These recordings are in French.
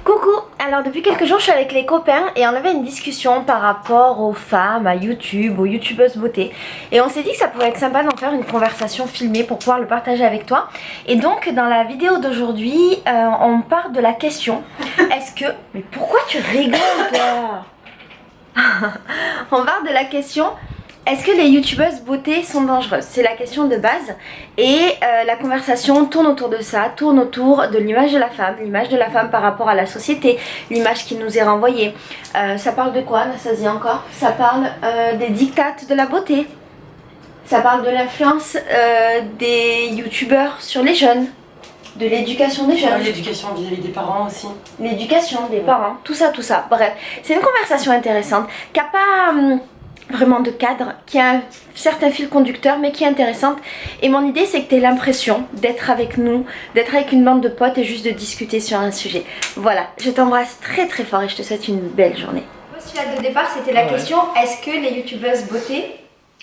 Coucou, alors depuis quelques jours je suis avec les copains et on avait une discussion par rapport aux femmes, à YouTube, aux youtubeuses beauté. Et on s'est dit que ça pourrait être sympa d'en faire une conversation filmée pour pouvoir le partager avec toi. Et donc dans la vidéo d'aujourd'hui, on part de la question, est-ce que... Mais pourquoi tu rigoles toi? On part de la question... Est-ce que les youtubeuses beauté sont dangereuses? C'est la question de base et la conversation tourne autour de ça, tourne autour de l'image de la femme par rapport à la société, l'image qui nous est renvoyée. Ça parle de quoi, Anastasia, encore? Ça parle des dictates de la beauté, ça parle de l'influence des youtubeurs sur les jeunes, de l'éducation des jeunes. L'éducation vis-à-vis des parents aussi. L'éducation des parents, tout ça. Bref, c'est une conversation intéressante qui n'a pas... vraiment de cadre, qui a un certain fil conducteur mais qui est intéressante. Et mon idée c'est que tu aies l'impression d'être avec nous, d'être avec une bande de potes et juste de discuter sur un sujet. Voilà, je t'embrasse très très fort et je te souhaite une belle journée. Le postulat de départ c'était la question, est-ce que les youtubeuses beauté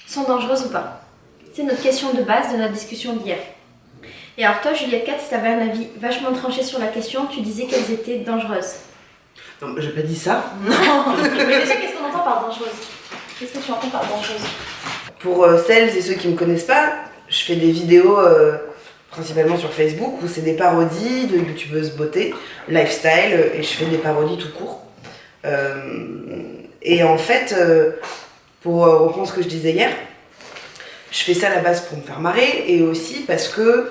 sont dangereuses ou pas? C'est notre question de base de notre discussion d'hier. Et alors toi Juliette Kat, si tu avais un avis vachement tranché sur la question, tu disais qu'elles étaient dangereuses. Non, j'ai pas dit ça. Mais déjà qu'est-ce qu'on entend par dangereuse? Qu'est-ce que tu entends par dangereuse? Pour celles et ceux qui me connaissent pas, je fais des vidéos principalement sur Facebook où c'est des parodies de youtubeuses beauté, lifestyle, et je fais des parodies tout court. Et en fait, pour reprendre ce que je disais hier, je fais ça à la base pour me faire marrer et aussi parce que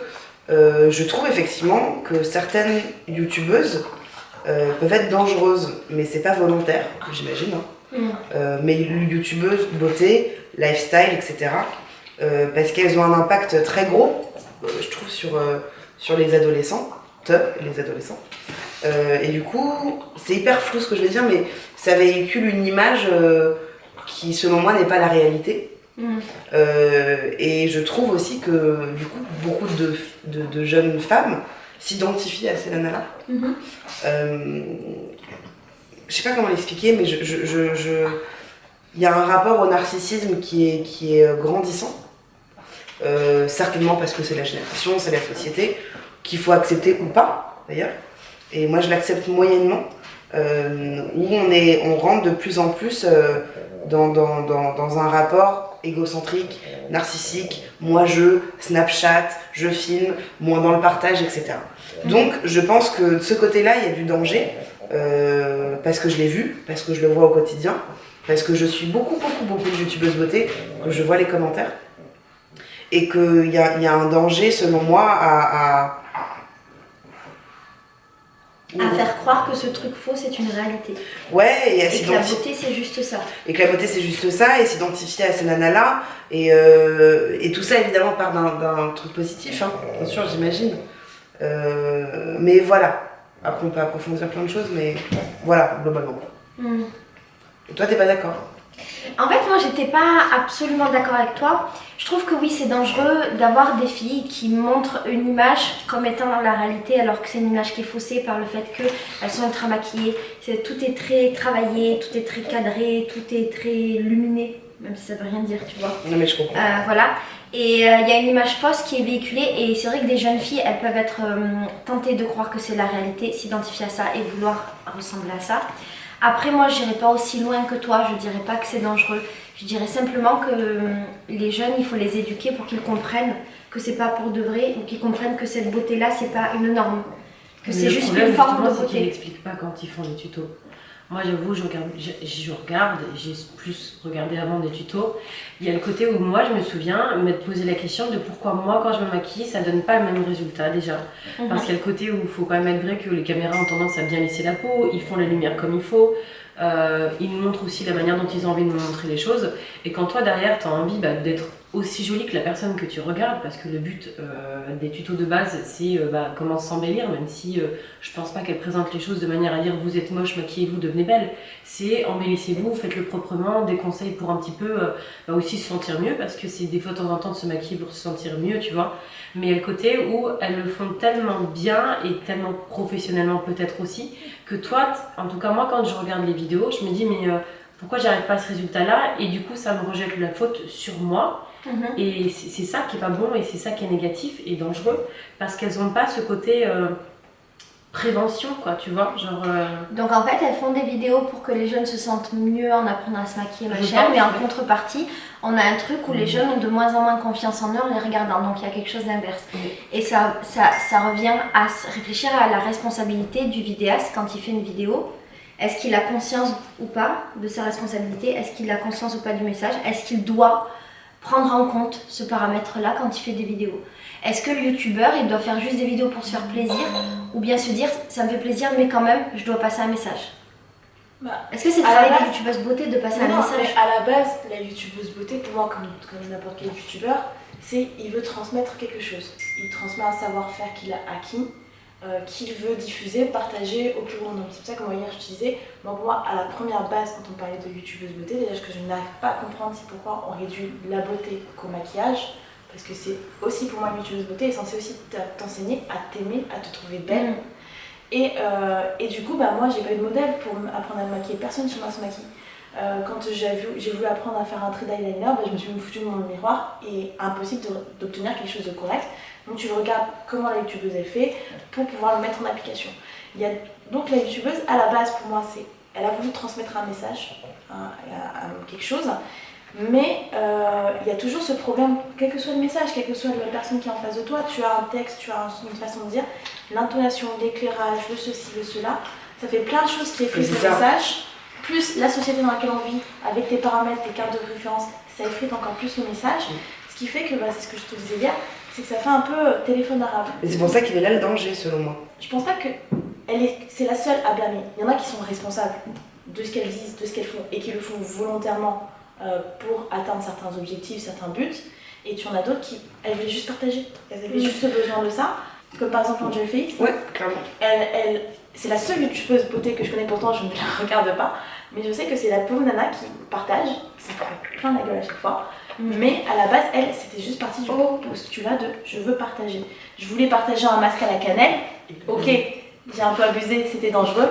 je trouve effectivement que certaines youtubeuses peuvent être dangereuses, mais c'est pas volontaire, j'imagine. Hein. Mais youtubeuses, beauté, lifestyle, etc. Parce qu'elles ont un impact très gros, je trouve, sur les adolescents. Et du coup, c'est hyper flou ce que je vais dire, mais ça véhicule une image qui, selon moi, n'est pas la réalité. Et je trouve aussi que, du coup, beaucoup de jeunes femmes s'identifient à ces nanas-là. Je sais pas comment l'expliquer, mais il y a un rapport au narcissisme qui est grandissant. Certainement parce que c'est la génération, c'est la société, qu'il faut accepter ou pas, d'ailleurs. Et moi, je l'accepte moyennement, où on rentre de plus en plus dans un rapport égocentrique, narcissique, Snapchat, je filme, moins dans le partage, etc. Donc, je pense que de ce côté-là, il y a du danger. Parce que je l'ai vu, parce que je le vois au quotidien, parce que je suis beaucoup de youtubeuses beauté, que je vois les commentaires, et qu'il y a un danger selon moi à faire croire que ce truc faux c'est une réalité. Ouais, et que la beauté c'est juste ça. Et que la beauté c'est juste ça, et s'identifier à ces nanas-là, et tout ça évidemment part d'un truc positif, hein, bien sûr, j'imagine. Mais voilà. Après, on peut approfondir plein de choses, mais voilà, globalement. Et toi, t'es pas d'accord? En fait, moi, j'étais pas absolument d'accord avec toi. Je trouve que oui, c'est dangereux d'avoir des filles qui montrent une image comme étant dans la réalité, alors que c'est une image qui est faussée par le fait qu'elles sont ultra maquillées. Tout est très travaillé, tout est très cadré, tout est très luminé, même si ça veut rien dire, tu vois. Non, mais je comprends. Voilà. Et il y a une image fausse qui est véhiculée et c'est vrai que des jeunes filles, elles peuvent être tentées de croire que c'est la réalité, s'identifier à ça et vouloir ressembler à ça. Après moi, j'irai pas aussi loin que toi, je dirais pas que c'est dangereux. Je dirais simplement que les jeunes, il faut les éduquer pour qu'ils comprennent que c'est pas pour de vrai ou qu'ils comprennent que cette beauté-là, c'est pas une norme. Que c'est juste une forme de beauté. C'est qu'ils n'expliquent pas quand ils font les tutos. Moi, j'avoue, je regarde, j'ai plus regardé avant des tutos. Il y a le côté où moi, je me souviens m'être posé la question de pourquoi moi, quand je me maquille, ça donne pas le même résultat déjà. Parce qu'il y a le côté où il faut quand même être vrai que les caméras ont tendance à bien lisser la peau, ils font la lumière comme il faut, ils nous montrent aussi la manière dont ils ont envie de nous montrer les choses. Et quand toi, derrière, tu as envie d'être aussi jolie que la personne que tu regardes, parce que le but des tutos de base, c'est comment s'embellir, même si je pense pas qu'elle présente les choses de manière à dire vous êtes moche, maquillez-vous, devenez belle. C'est embellissez-vous, faites-le proprement, des conseils pour un petit peu aussi se sentir mieux, parce que c'est des fois de temps en temps de se maquiller pour se sentir mieux, tu vois. Mais il y a le côté où elles le font tellement bien et tellement professionnellement peut-être aussi, que toi, en tout cas moi quand je regarde les vidéos, je me dis mais pourquoi j'arrive pas à ce résultat-là? Et du coup ça me rejette la faute sur moi. Et c'est ça qui est pas bon et c'est ça qui est négatif et dangereux parce qu'elles n'ont pas ce côté prévention, quoi, tu vois, genre... Donc en fait, elles font des vidéos pour que les jeunes se sentent mieux en apprenant à se maquiller, Je machin, pense, mais en ouais. contrepartie, on a un truc où les jeunes ont de moins en moins confiance en eux en les regardant, donc il y a quelque chose d'inverse. Oui. Et ça revient à réfléchir à la responsabilité du vidéaste quand il fait une vidéo. Est-ce qu'il a conscience ou pas de sa responsabilité? Est-ce qu'il a conscience ou pas du message? Est-ce qu'il doit prendre en compte ce paramètre-là quand il fait des vidéos? Est-ce que le youtubeur, il doit faire juste des vidéos pour se faire plaisir, ou bien se dire, ça me fait plaisir, mais quand même, je dois passer un message? Est-ce que c'est le à la travail de base- youtubeuse beauté de passer un Non, message? mais à la base, la youtubeuse beauté, pour moi, comme n'importe quel youtubeur, c'est il veut transmettre quelque chose. Il transmet un savoir-faire qu'il a acquis, qu'il veut diffuser, partager au plus grand nombre. C'est pour ça que moi, hier, je te disais, donc moi, à la première base, quand on parlait de youtubeuse beauté, déjà, ce que je n'arrive pas à comprendre, c'est pourquoi on réduit la beauté qu'au maquillage. Parce que c'est aussi, pour moi, une youtubeuse beauté est censée aussi t'enseigner à t'aimer, à te trouver belle. Et du coup, moi, j'ai pas eu de modèle pour apprendre à me maquiller. Personne chez moi se maquille. Quand j'ai voulu apprendre à faire un trait d'eyeliner, je me suis foutue devant le miroir et impossible d'obtenir quelque chose de correct. Donc tu regardes comment la youtubeuse elle fait pour pouvoir le mettre en application. Donc la youtubeuse, à la base, pour moi, elle a voulu transmettre un message, quelque chose. Mais il y a toujours ce problème, quel que soit le message, quelle que soit la personne qui est en face de toi, tu as un texte, tu as une façon de dire, l'intonation, l'éclairage, le ceci, le cela, ça fait plein de choses qui effritent le message, plus la société dans laquelle on vit, avec tes paramètres, tes cartes de préférence, ça effrite encore plus le message, ce qui fait que, c'est ce que je te disais hier, c'est que ça fait un peu téléphone arabe. Mais c'est pour ça qu'il est là le danger, selon moi. Je pense pas que c'est la seule à blâmer. Il y en a qui sont responsables de ce qu'elles disent, de ce qu'elles font, et qui le font volontairement pour atteindre certains objectifs, certains buts, et tu en as d'autres qui, elles voulaient juste partager, elles avaient juste besoin de ça, comme par exemple Angel Félix. Ouais, clairement. C'est la seule youtubeuse beauté que je connais, pourtant je ne la regarde pas, mais je sais que c'est la pauvre nana qui partage, ça fait plein la gueule à chaque fois, mais à la base, elle, c'était juste partie du postulat de je veux partager. Je voulais partager un masque à la cannelle, ok, j'ai un peu abusé, c'était dangereux,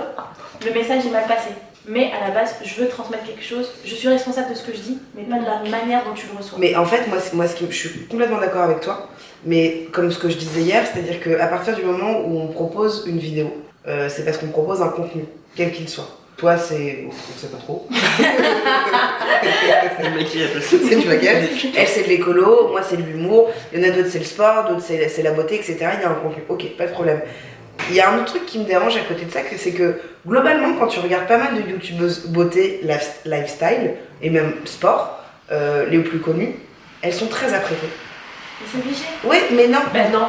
le message est mal passé. Mais à la base, je veux transmettre quelque chose, je suis responsable de ce que je dis, mais pas de la manière dont tu le reçois. Mais en fait, je suis complètement d'accord avec toi, mais comme ce que je disais hier, c'est-à-dire qu'à partir du moment où on propose une vidéo, c'est parce qu'on propose un contenu, quel qu'il soit. Toi, c'est... on sait pas trop. C'est le maquillage. C'est du maquillage. Elle, c'est de l'écolo, moi, c'est de l'humour. Il y en a d'autres, c'est le sport, d'autres, c'est la beauté, etc. Il y a un contenu. Ok, pas de problème. Il y a un autre truc qui me dérange à côté de ça, c'est que globalement, quand tu regardes pas mal de youtubeuses beauté, lifestyle et même sport, les plus connues, elles sont très apprêtées. Mais c'est obligé. Oui, mais non. Non.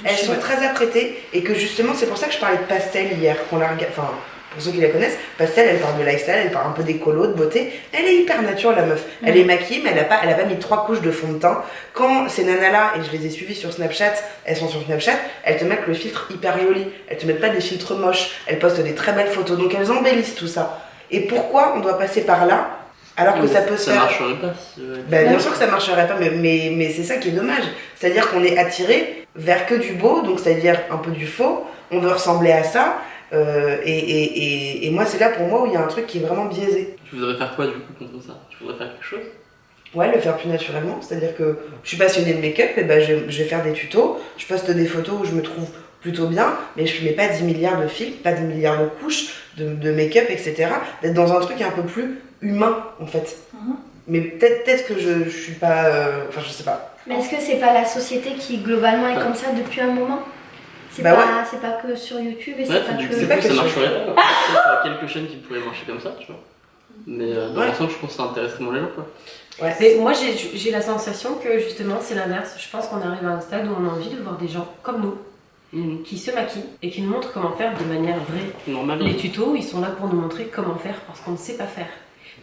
Elles sont très apprêtées et que justement, c'est pour ça que je parlais de Pastel hier, qu'on la regarde. Enfin, pour ceux qui la connaissent, Pastel, elle parle de lifestyle, elle parle un peu d'écolo, de beauté. Elle est hyper nature, la meuf. Elle est maquillée, mais elle a pas mis 3 couches de fond de teint. Quand ces nanas-là, et je les ai suivies sur Snapchat, elles sont sur Snapchat, elles te mettent le filtre hyper joli. Elles te mettent pas des filtres moches. Elles postent des très belles photos. Donc elles embellissent tout ça. Et pourquoi on doit passer par là alors que ça peut se faire... Ça marcherait pas. Bien sûr que ça marcherait pas, mais c'est ça qui est dommage. C'est-à-dire qu'on est attiré vers que du beau, donc c'est-à-dire un peu du faux. On veut ressembler à ça. Et moi, c'est là pour moi où il y a un truc qui est vraiment biaisé. Tu voudrais faire quoi du coup contre ça? Tu voudrais faire quelque chose? Ouais, le faire plus naturellement. C'est-à-dire que je suis passionnée de make-up, et je vais faire des tutos. Je poste des photos où je me trouve plutôt bien, mais je mets pas 10 milliards de filtres, pas 10 milliards de couches de make-up, etc. D'être dans un truc un peu plus humain, en fait. Mais peut-être que je suis pas... Enfin, je sais pas. Mais est-ce que c'est pas la société qui globalement est comme ça depuis un moment? C'est pas que sur YouTube et c'est pas que... C'est pas que ça sur marcherait pas. Il y a quelques chaînes qui pourraient marcher comme ça, tu vois. Mais dans l'ensemble, je pense que ça intéresserait moins les gens, quoi. Ouais. Mais moi, j'ai la sensation que justement, c'est l'inverse. Je pense qu'on arrive à un stade où on a envie de voir des gens comme nous, qui se maquillent et qui nous montrent comment faire de manière vraie. Normal. Les tutos, ils sont là pour nous montrer comment faire parce qu'on ne sait pas faire.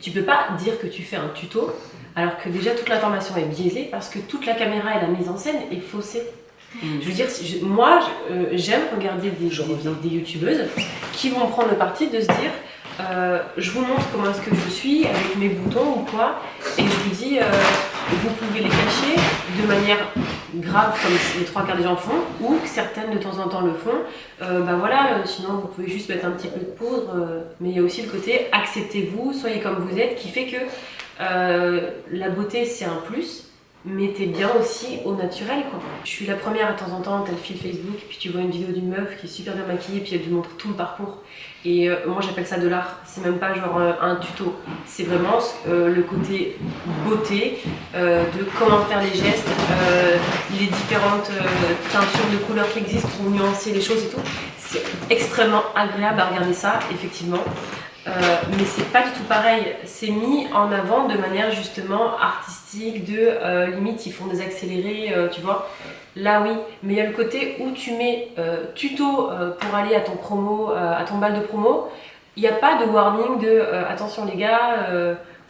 Tu peux pas dire que tu fais un tuto alors que déjà toute l'information est biaisée parce que toute la caméra et la mise en scène est faussée. Je veux dire, moi, j'aime regarder des youtubeuses qui vont prendre le parti de se dire je vous montre comment est-ce que je suis avec mes boutons ou quoi, et je vous dis vous pouvez les cacher de manière grave comme les 3 quarts des gens font, ou que certaines de temps en temps le font. Sinon vous pouvez juste mettre un petit peu de poudre, mais il y a aussi le côté acceptez-vous, soyez comme vous êtes, qui fait que la beauté c'est un plus. mais t'es bien aussi au naturel quoi. Je suis la première, de temps en temps, t'as le fil Facebook, puis tu vois une vidéo d'une meuf qui est super bien maquillée, puis elle te montre tout le parcours. Et moi j'appelle ça de l'art, c'est même pas genre un tuto, c'est vraiment le côté beauté, de comment faire les gestes, les différentes teintures de couleurs qui existent pour nuancer les choses et tout. C'est extrêmement agréable à regarder ça, effectivement. Mais c'est pas du tout pareil, c'est mis en avant de manière justement artistique, limite ils font des accélérés, tu vois. Là oui, mais il y a le côté où tu mets tuto pour aller à ton promo, à ton bal de promo, il n'y a pas de warning de attention les gars,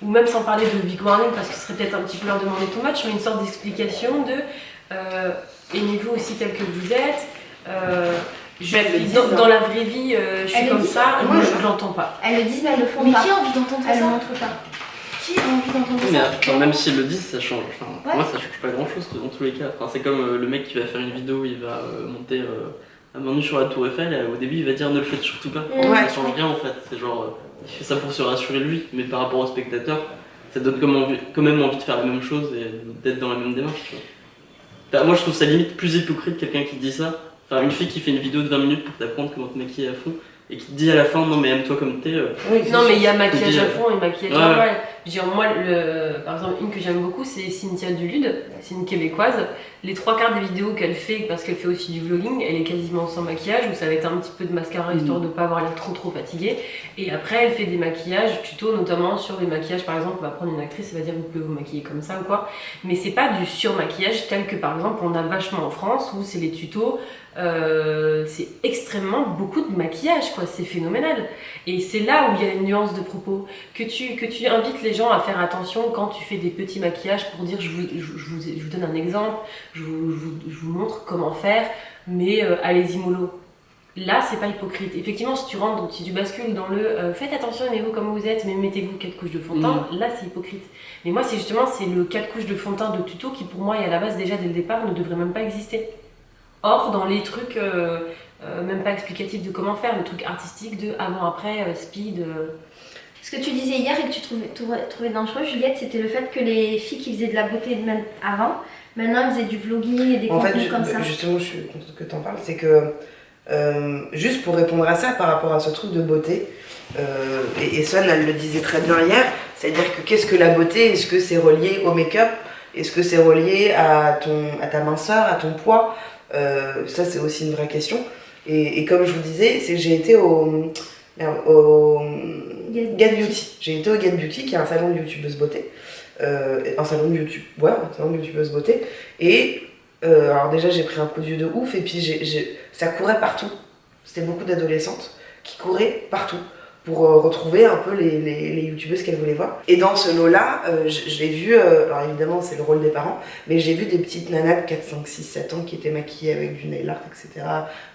ou même sans parler de big warning parce que ce serait peut-être un petit peu leur demander too much, mais une sorte d'explication de aimez-vous aussi tel que vous êtes. Dans la vraie vie, je suis comme ça, moi je l'entends pas. Elles le disent, mais elles le font Mais pas. qui a envie d'entendre Elles ça? le montrent pas. Qui a envie d'entendre Mais ça? même s'ils le disent, ça change. Enfin, Ouais. pour moi, ça change pas grand chose dans tous les cas. Enfin, c'est comme le mec qui va faire une vidéo, il va monter à main nue sur la Tour Eiffel, et au début il va dire ne le faites surtout pas. Ouais. Ça change rien en fait. C'est genre, il fait ça pour se rassurer lui, mais par rapport au spectateur, ça donne quand même envie de faire la même chose et d'être dans la même démarche. Tu vois. Enfin, moi je trouve ça limite plus hypocrite quelqu'un qui dit ça. Enfin, une fille qui fait une vidéo de 20 minutes pour t'apprendre comment te maquiller à fond et qui te dit à la fin non mais aime-toi comme t'es. Non mais il y a maquillage à fond et maquillage Ouais. normal. Je veux dire, moi, par exemple, une que j'aime beaucoup, c'est Cynthia Dulude, c'est une québécoise. Les 3/4 des vidéos qu'elle fait, parce qu'elle fait aussi du vlogging, elle est quasiment sans maquillage, où ça va être un petit peu de mascara histoire de ne pas avoir l'air trop fatiguée. Et après, elle fait des maquillages tuto, notamment sur des maquillages, par exemple, on va prendre une actrice, elle va dire vous pouvez vous maquiller comme ça ou quoi. Mais c'est pas du surmaquillage tel que par exemple on a vachement en France, où c'est les tutos. C'est extrêmement beaucoup de maquillage, quoi. C'est phénoménal. Et c'est là où il y a une nuance de propos. Que tu invites les gens à faire attention quand tu fais des petits maquillages pour dire je vous donne un exemple, je vous montre comment faire, mais allez-y mollo. Là, c'est pas hypocrite. Effectivement, si tu bascules dans le faites attention, aimez-vous comme vous êtes, mais mettez-vous 4 couches de fond de teint, là c'est hypocrite. Mais moi, c'est le 4 couches de fond de teint de tuto qui, pour moi, et à la base, déjà dès le départ, ne devrait même pas exister. Or, dans les trucs, même pas explicatifs de comment faire, le truc artistique de avant-après, speed. Ce que tu disais hier et que tu trouvais dangereux, Juliette, c'était le fait que les filles qui faisaient de la beauté avant, maintenant elles faisaient du vlogging et des contenus comme ça. Justement, je suis contente que tu en parles, c'est que juste pour répondre à ça par rapport à ce truc de beauté, et Son elle le disait très bien hier, c'est-à-dire que qu'est-ce que la beauté? Est-ce que c'est relié au make-up? Est-ce que c'est relié à ta minceur, à ton poids? Ça c'est aussi une vraie question. Et comme je vous disais, c'est que j'ai été au Get Beauty. J'ai été au Get Beauty, qui est un salon de youtubeuse beauté. Un salon de YouTube, ouais, un salon de youtubeuse beauté. Et alors déjà j'ai pris un coup de vieux de ouf, et puis ça courait partout. C'était beaucoup d'adolescentes qui couraient partout pour retrouver un peu les youtubeuses qu'elles voulaient voir. Et dans ce lot-là, j'ai vu, alors évidemment c'est le rôle des parents, mais j'ai vu des petites nanas de 4, 5, 6, 7 ans qui étaient maquillées avec du nail art, etc.,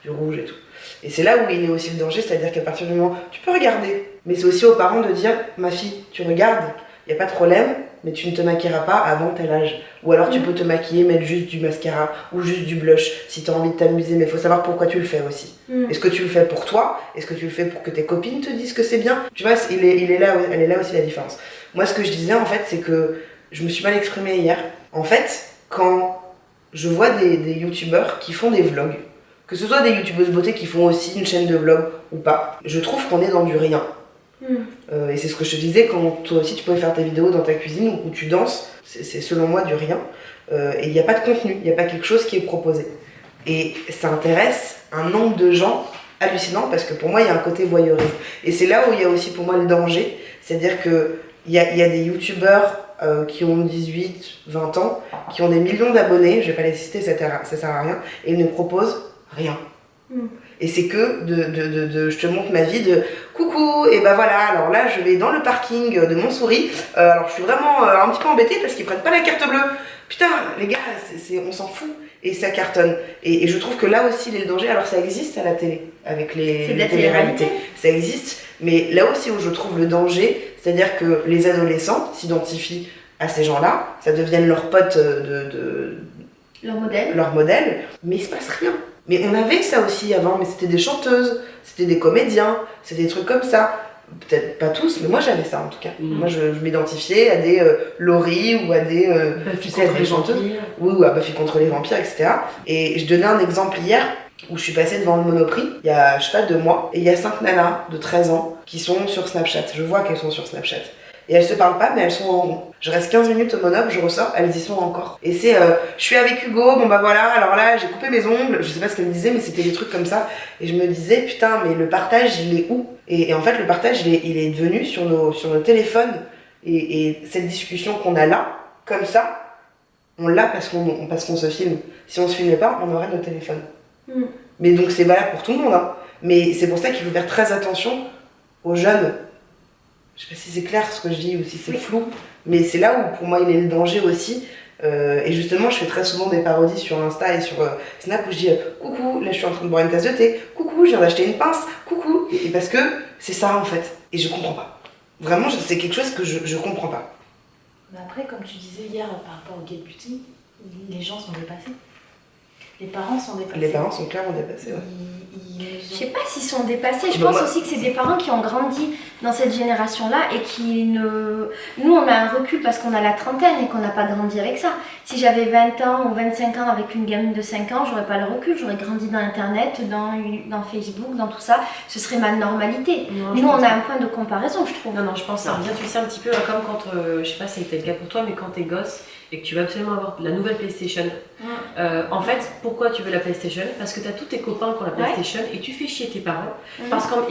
du rouge et tout. Et c'est là où il est aussi le danger, c'est-à-dire qu'à partir du moment, tu peux regarder, mais c'est aussi aux parents de dire, ma fille, tu regardes, il n'y a pas de problème, mais tu ne te maquilleras pas avant tel âge. Ou alors tu peux te maquiller, mettre juste du mascara ou juste du blush si tu as envie de t'amuser, mais il faut savoir pourquoi tu le fais aussi. Est-ce que tu le fais pour toi? Est-ce que tu le fais pour que tes copines te disent que c'est bien? Tu vois, elle est là aussi la différence. Moi, ce que je disais en fait, c'est que je me suis mal exprimée hier. En fait, quand je vois des youtubeurs qui font des vlogs, que ce soit des youtubeuses beauté qui font aussi une chaîne de vlog ou pas, je trouve qu'on est dans du rien. Et c'est ce que je te disais, quand toi aussi tu pouvais faire tes vidéos dans ta cuisine où tu danses, c'est selon moi du rien. Et il n'y a pas de contenu, il n'y a pas quelque chose qui est proposé. Et ça intéresse un nombre de gens hallucinant, parce que pour moi il y a un côté voyeurisme. Et c'est là où il y a aussi pour moi le danger, c'est-à-dire qu'il y a des youtubeurs qui ont 18, 20 ans, qui ont des millions d'abonnés, je vais pas les citer, ça sert à rien, et ils ne proposent rien. Et c'est que je te montre ma vie de coucou, et ben voilà, alors là je vais dans le parking de Montsouris, alors je suis vraiment un petit peu embêtée parce qu'ils prennent pas la carte bleue. Putain, les gars, on s'en fout, et ça cartonne. Et je trouve que là aussi il est le danger, alors ça existe à la télé, avec les télé-réalités, ça existe, mais là aussi où je trouve le danger, c'est-à-dire que les adolescents s'identifient à ces gens-là, ça devienne leurs potes leur modèle, mais il se passe rien. Mais on avait ça aussi avant, mais c'était des chanteuses, c'était des comédiens, c'était des trucs comme ça. peut-être pas tous, mais moi j'avais ça en tout cas. Mhm. Moi je m'identifiais à des Laurie ou à des Buffy tu sais, contre des les chanteuses. vampires. Oui, ou à Buffy contre les vampires, etc. Et je donnais un exemple hier où je suis passée devant le Monoprix, il y a, je sais pas, 2 mois, et il y a 5 nanas de 13 ans qui sont sur Snapchat. Je vois qu'elles sont sur Snapchat. Et elles se parlent pas, mais elles sont en rond. Je reste 15 minutes au Monop, je ressors, elles y sont encore. Et c'est, je suis avec Hugo, bon bah voilà, alors là, j'ai coupé mes ongles, je sais pas ce qu'elle me disait, mais c'était des trucs comme ça. Et je me disais, putain, mais le partage, il est où ? Et en fait, le partage, il est devenu sur nos téléphones. Et cette discussion qu'on a là, comme ça, on l'a parce qu'on se filme. Si on se filmait pas, on aurait nos téléphones. Mm. Mais donc c'est valable pour tout le monde. Hein. Mais c'est pour ça qu'il faut faire très attention aux jeunes. Je sais pas si c'est clair ce que je dis ou si c'est flou, mais c'est là où pour moi il est le danger aussi. Et justement, je fais très souvent des parodies sur Insta et sur Snap où je dis coucou, là je suis en train de boire une tasse de thé, coucou, je viens d'acheter une pince, coucou. Et parce que c'est ça en fait. Et je comprends pas. Vraiment, c'est quelque chose que je comprends pas. Mais après, comme tu disais hier par rapport au Get Beauty, les gens sont dépassés. Les parents sont dépassés. Les parents sont clairement dépassés. Ouais. Je sais pas s'ils sont dépassés, je Bah, pense moi- aussi que c'est des parents qui ont grandi dans cette génération-là et qui ne... Nous, on a un recul parce qu'on a la trentaine et qu'on n'a pas grandi avec ça. Si j'avais 20 ans ou 25 ans avec une gamine de 5 ans, j'aurais pas le recul, j'aurais grandi dans Internet, dans Facebook, dans tout ça. Ce serait ma normalité. Non, je Nous, pense on a pas. un point de comparaison, je trouve. Non, je pense que ça revient, tu sais, un petit peu comme quand, je sais pas si c'était le cas pour toi, mais quand t'es gosse et que tu veux absolument avoir la nouvelle PlayStation. En fait, pourquoi tu veux la PlayStation ? Parce que t'as tous tes copains qui ont la PlayStation et tu fais chier tes parents.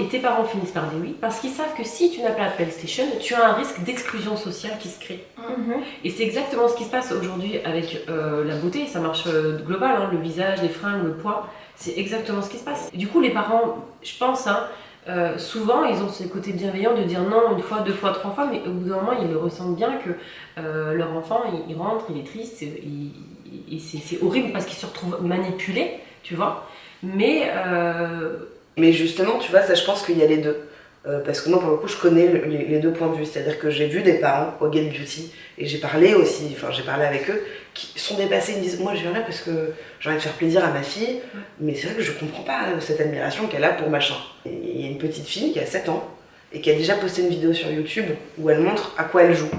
Et tes parents finissent par dire oui, parce qu'ils savent que si tu n'as pas la PlayStation, tu as un risque d'exclusion sociale qui se crée. Mhm. Et c'est exactement ce qui se passe aujourd'hui avec la beauté, ça marche global, hein, le visage, les fringues, le poids, c'est exactement ce qui se passe. Et du coup, les parents, je pense, souvent, ils ont ce côté bienveillant de dire non 1 fois, 2 fois, 3 fois, mais au bout d'un moment, ils le ressentent bien que leur enfant, il rentre, il est triste, et c'est horrible parce qu'il se retrouve manipulé, tu vois. Mais justement, tu vois, ça je pense qu'il y a les deux. Parce que moi, pour le coup, je connais les 2 points de vue. C'est-à-dire que j'ai vu des parents au Get Beauty et j'ai parlé aussi, j'ai parlé avec eux, qui sont dépassés. Ils me disent, moi je viens là parce que j'ai envie de faire plaisir à ma fille, mais c'est vrai que je comprends pas cette admiration qu'elle a pour machin. Et il y a une petite fille qui a 7 ans et qui a déjà posté une vidéo sur YouTube où elle montre à quoi elle joue.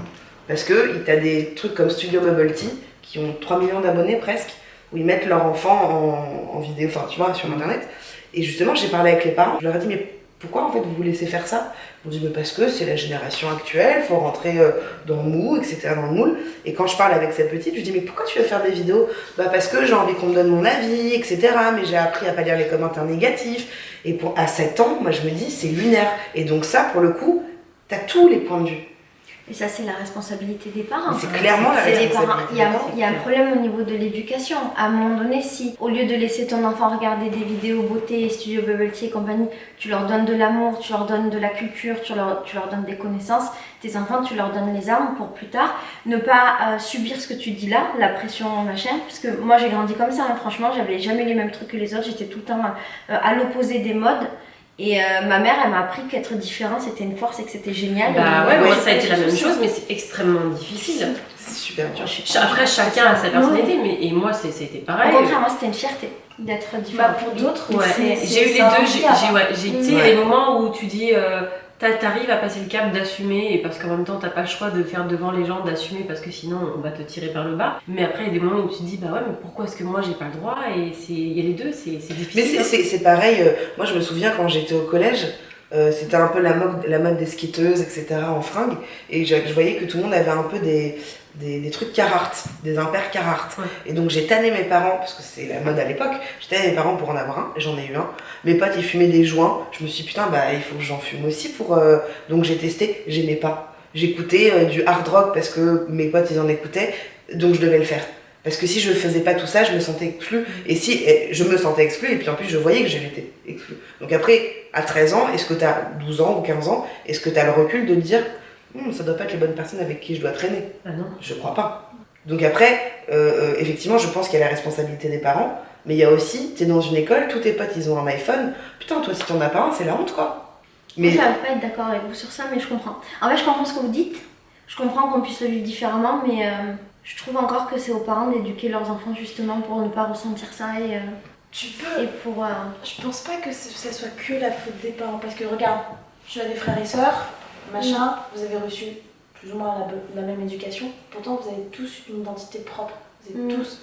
Parce que t'as des trucs comme Studio Bubble Tea qui ont 3 millions d'abonnés presque, où ils mettent leur enfant en vidéo, enfin tu vois, sur internet. Et justement, j'ai parlé avec les parents, je leur ai dit, mais pourquoi en fait vous laissez faire ça ? Ils m'ont dit, mais parce que c'est la génération actuelle, faut rentrer dans le moule, etc., dans le moule. Et quand je parle avec cette petite, je lui dis, mais pourquoi tu veux faire des vidéos ? Bah parce que j'ai envie qu'on me donne mon avis, etc., mais j'ai appris à pas lire les commentaires négatifs. Et à 7 ans, moi je me dis, c'est lunaire. Et donc ça, pour le coup, t'as tous les points de vue. Et ça, c'est la responsabilité des parents. Mais c'est clairement la C'est des responsabilité parents. des parents. Il y a un problème au niveau de l'éducation. À un moment donné, si au lieu de laisser ton enfant regarder des vidéos beauté, Studio Bubble Tea et compagnie, tu leur donnes de l'amour, tu leur donnes de la culture, tu leur donnes des connaissances, tes enfants, tu leur donnes les armes pour plus tard ne pas subir ce que tu dis là, la pression, machin. Parce que moi, j'ai grandi comme ça, hein. Franchement, j'avais jamais les mêmes trucs que les autres, j'étais tout le temps à l'opposé des modes. Et ma mère, elle m'a appris qu'être différent, c'était une force et que c'était génial. bah Et ouais, moi j'ai ça a fait été la ce même souci. chose, mais c'est extrêmement difficile. C'est super dur. Après, chacun a sa personnalité, et moi, ça a été pareil. Au contraire, moi, c'était une fierté d'être différent. Bah, pour d'autres, Ouais, c'est- j'ai eu les ça deux. handicap. J'ai tu sais, Ouais. les moments où tu dis, t'arrives à passer le cap d'assumer, et parce qu'en même temps, t'as pas le choix de faire devant les gens, d'assumer, parce que sinon, on va te tirer par le bas. Mais après, il y a des moments où tu te dis, bah ouais, mais pourquoi est-ce que moi, j'ai pas le droit ? Et il y a les deux, c'est difficile. Mais c'est pareil, moi je me souviens quand j'étais au collège, c'était un peu la mode des skateuses, etc. en fringues, et je voyais que tout le monde avait un peu des trucs Carhartt, des impairs Carhartt. Ouais. Et donc j'ai tanné mes parents, parce que c'est la mode à l'époque, j'ai tanné mes parents pour en avoir un, j'en ai eu un. Mes potes ils fumaient des joints, je me suis dit putain bah il faut que j'en fume aussi pour... Donc j'ai testé, j'aimais pas. J'écoutais du hard rock parce que mes potes ils en écoutaient, donc je devais le faire. Parce que si je faisais pas tout ça, je me sentais exclue. Et je me sentais exclue, et puis en plus je voyais que j'étais exclue. Donc après, à 13 ans, est-ce que t'as 12 ans ou 15 ans, est-ce que t'as le recul de te dire ça doit pas être les bonnes personnes avec qui je dois traîner ? Ah non. Je crois pas. Donc après, effectivement, je pense qu'il y a la responsabilité des parents, mais il y a aussi, t'es dans une école, tous tes potes ils ont un iPhone, putain toi si t'en as pas un, c'est la honte quoi. Mais Mais je n'arrive pas à être d'accord avec vous sur ça, mais je comprends. En fait, je comprends ce que vous dites. Je comprends qu'on puisse le vivre différemment, mais je trouve encore que c'est aux parents d'éduquer leurs enfants justement pour ne pas ressentir ça Tu peux. et pour... Je pense pas que ça soit que la faute des parents, parce que regarde, tu as des frères et sœurs, machin, vous avez reçu plus ou moins la même éducation, pourtant vous avez tous une identité propre. Vous avez tous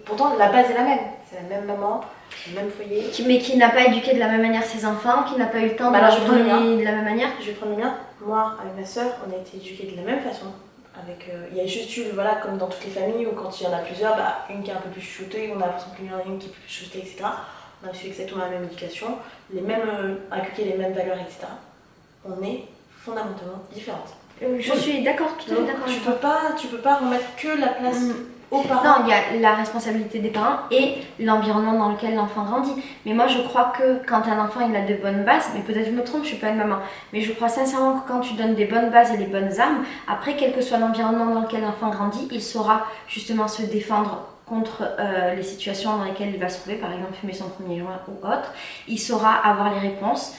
pourtant la base est la même, c'est la même maman, le même foyer. Mais qui n'a pas éduqué de la même manière ses enfants, qui n'a pas eu le temps de alors, leur donner de la même manière. Je vais prendre le mien. Moi, avec ma sœur, on a été éduqués de la même façon. Il y a juste eu, voilà, comme dans toutes les familles, où quand il y en a plusieurs, une qui est un peu plus chuchotée, on a l'impression qu'il y en a une qui est plus chuchotée, etc. On a reçu exactement la même éducation, les mêmes, inculquer les mêmes valeurs, etc. On est fondamentalement différentes. Je suis d'accord, tout à fait Donc, d'accord. tu peux pas remettre que la place aux parents. Non, il y a la responsabilité des parents et l'environnement dans lequel l'enfant grandit. Mais moi, je crois que quand un enfant il a de bonnes bases, mais peut-être je me trompe, je suis pas une maman, mais je crois sincèrement que quand tu donnes des bonnes bases et les bonnes armes, après, quel que soit l'environnement dans lequel l'enfant grandit, il saura justement se défendre contre les situations dans lesquelles il va se trouver, par exemple fumer son premier joint ou autre. Il saura avoir les réponses.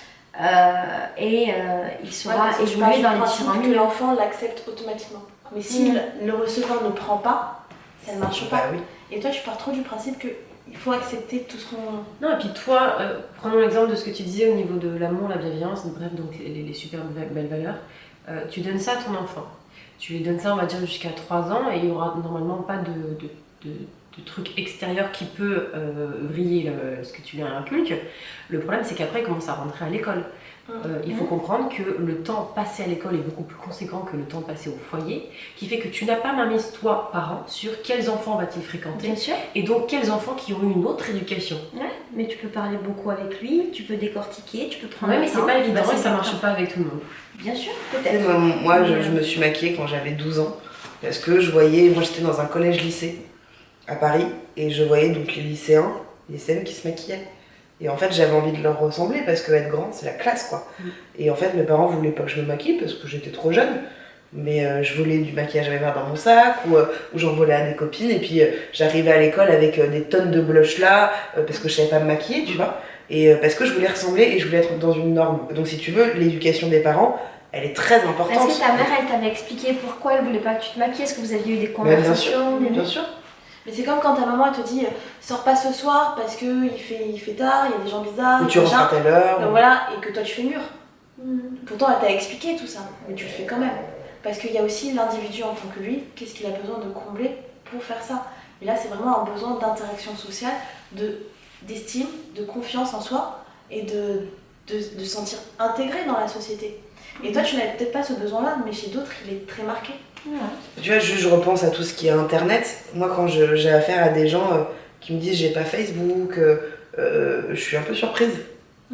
Il saura évoluer dans les différents que milieux. l'enfant l'accepte automatiquement. Mais si le receveur ne prend pas, ça ne marche pas. Bah oui. Et toi, tu pars trop du principe qu'il faut accepter tout ce qu'on... Non, et puis toi, prenons l'exemple de ce que tu disais au niveau de l'amour, la bienveillance, bref, donc les super belles valeurs. Tu donnes ça à ton enfant. Tu lui donnes ça, on va dire, jusqu'à 3 ans, et il n'y aura normalement pas de truc extérieur qui peut vriller ce que tu lui inculques. Le problème, c'est qu'après, il commence à rentrer à l'école. Il faut comprendre que le temps passé à l'école est beaucoup plus conséquent que le temps passé au foyer, qui fait que tu n'as pas mainmise, toi, parent, sur quels enfants va-t-il fréquenter, Bien sûr. et donc quels enfants qui ont eu une autre éducation. Ouais, mais tu peux parler beaucoup avec lui, tu peux décortiquer, tu peux prendre Ouais, le mais temps. c'est pas évident Bah, et ça c'est marche pas avec tout le monde. Bien sûr, Tu sais, peut-être. moi, je me suis maquillée quand j'avais 12 ans parce que je voyais, moi j'étais dans un collège-lycée à Paris et je voyais donc les lycéens, les lycéennes qui se maquillaient. Et en fait, j'avais envie de leur ressembler parce que être grande, c'est la classe, quoi. Et en fait, mes parents voulaient pas que je me maquille parce que j'étais trop jeune. Mais je volais du maquillage à ma mère dans mon sac ou j'en volais à des copines. Et puis j'arrivais à l'école avec des tonnes de blush là parce que je savais pas me maquiller, tu vois. Et parce que je voulais ressembler et je voulais être dans une norme. Donc si tu veux, l'éducation des parents, elle est très importante. Est-ce que ta mère, elle t'avait expliqué pourquoi elle voulait pas que tu te maquilles? Est-ce que vous aviez eu des Bien conversations? sûr, bien sûr. Mais c'est comme quand ta maman elle te dit sors pas ce soir parce qu'il fait tard, il y a des gens bizarres, Ou tu rentres à telle heure. donc voilà, et que toi tu fais mûr. Pourtant elle t'a expliqué tout ça, mais tu le fais quand même. Parce qu'il y a aussi l'individu en tant que lui, qu'est-ce qu'il a besoin de combler pour faire ça. Et là c'est vraiment un besoin d'interaction sociale, d'estime, de confiance en soi et de se sentir intégré dans la société. Et toi tu n'avais peut-être pas ce besoin-là, mais chez d'autres il est très marqué. Tu vois, je repense à tout ce qui est internet. Moi, quand j'ai affaire à des gens qui me disent j'ai pas Facebook, je suis un peu surprise.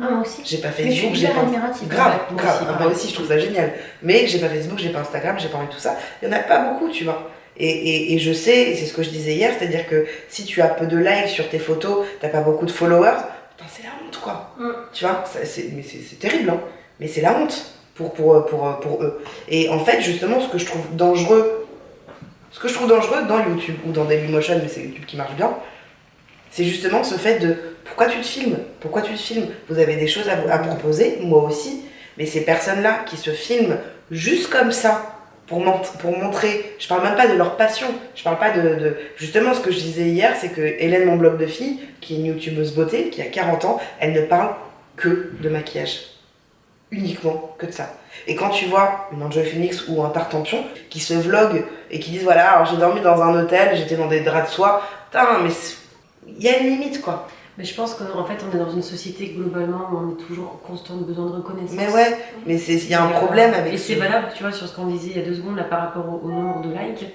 Ah, moi aussi. J'ai pas Mais je Facebook, suis j'ai hyper pas. admirative. Grave, Ouais, moi grave. aussi, Moi pareil. aussi, je trouve ça génial. Mais j'ai pas Facebook, j'ai pas Instagram, j'ai pas envie de tout ça. Il y en a pas beaucoup, tu vois. Et je sais, et c'est ce que je disais hier, c'est-à-dire que si tu as peu de likes sur tes photos, t'as pas beaucoup de followers, putain, c'est la honte, quoi. Tu vois, c'est terrible, hein. Mais c'est la honte pour eux. Et en fait, justement, ce que je trouve dangereux dans YouTube ou dans Dailymotion, mais c'est YouTube qui marche bien, c'est justement ce fait de pourquoi tu te filmes? Pourquoi tu te filmes? Vous avez des choses à proposer, moi aussi, mais ces personnes-là qui se filment juste comme ça pour montrer, je parle même pas de leur passion, je parle pas de justement ce que je disais hier, c'est que Hélène, mon blog de fille, qui est une youtubeuse beauté, qui a 40 ans, elle ne parle que de maquillage. Uniquement que de ça. Et quand tu vois une Enjoy Phoenix ou un Tartampion qui se vlog et qui disent voilà, alors j'ai dormi dans un hôtel, j'étais dans des draps de soie, putain, mais il y a une limite, quoi. Mais je pense qu'en fait, on est dans une société globalement où on est toujours en constant besoin de reconnaissance. Mais ouais, mais il y a un problème avec Et c'est valable, tu vois, sur ce qu'on disait il y a 2 secondes là par rapport au nombre de likes.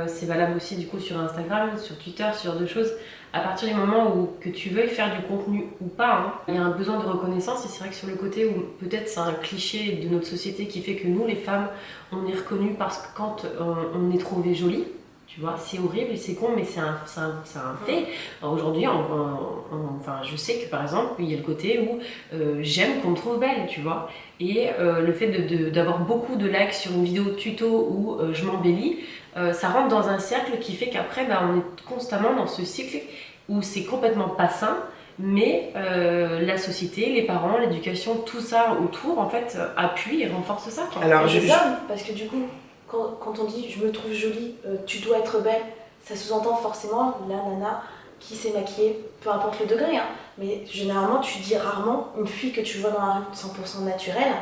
C'est valable aussi du coup sur Instagram, sur Twitter, sur 2 choses. À partir du moment où que tu veuilles faire du contenu ou pas, hein, il y a un besoin de reconnaissance. Et c'est vrai que sur le côté où peut-être c'est un cliché de notre société qui fait que nous, les femmes, on est reconnues parce que quand on est trouvée jolie, tu vois, c'est horrible et c'est con, mais c'est un fait. Alors aujourd'hui, enfin, je sais que par exemple, il y a le côté où j'aime qu'on me trouve belle, tu vois. Et le fait d'avoir beaucoup de likes sur une vidéo tuto où je m'embellis, ça rentre dans un cercle qui fait qu'après, on est constamment dans ce cycle où c'est complètement pas sain, mais la société, les parents, l'éducation, tout ça autour, en fait, appuie et renforce ça. Quoi. Alors, Et les hommes, parce que du coup, quand on dit je me trouve jolie, tu dois être belle, ça sous-entend forcément la nana qui s'est maquillée, peu importe le degré, hein, mais généralement tu dis rarement une fille que tu vois dans la rue 100% naturelle,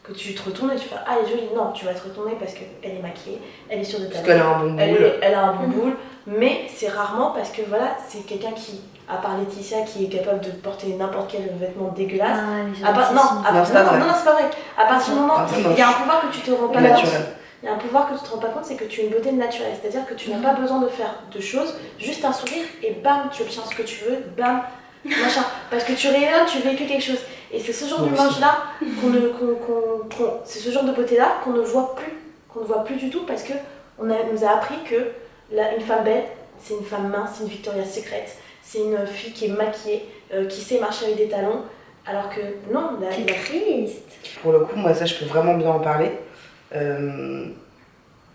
que tu te retournes et tu fais ah elle est jolie, non, tu vas te retourner parce qu'elle est maquillée, elle est sûre de ta Parce qu'elle a un bon boule. elle a un bon boule, mais c'est rarement parce que voilà, c'est quelqu'un qui, à part Laetitia, qui est capable de porter n'importe quel vêtement dégueulasse. Ah, Non, c'est pas vrai. non, c'est pas vrai. À partir du moment Ah, c'est il y a un moche. pouvoir que tu te rends pas compte. Naturel. Il y a un pouvoir que tu te rends pas compte, c'est que tu as une beauté naturelle. C'est-à-dire que tu n'as pas besoin de faire de choses, juste un sourire et bam, tu obtiens ce que tu veux, bam, machin. Parce que tu rayonnes, tu véhicules quelque chose. Et c'est ce genre Moi d'image-là, c'est ce genre de beauté-là qu'on ne voit plus du tout parce que nous a appris que une femme belle, c'est une femme mince, c'est une Victoria's Secret, c'est une fille qui est maquillée, qui sait marcher avec des talons. Alors que non, C'est triste. Pour le coup, moi, ça, je peux vraiment bien en parler. Je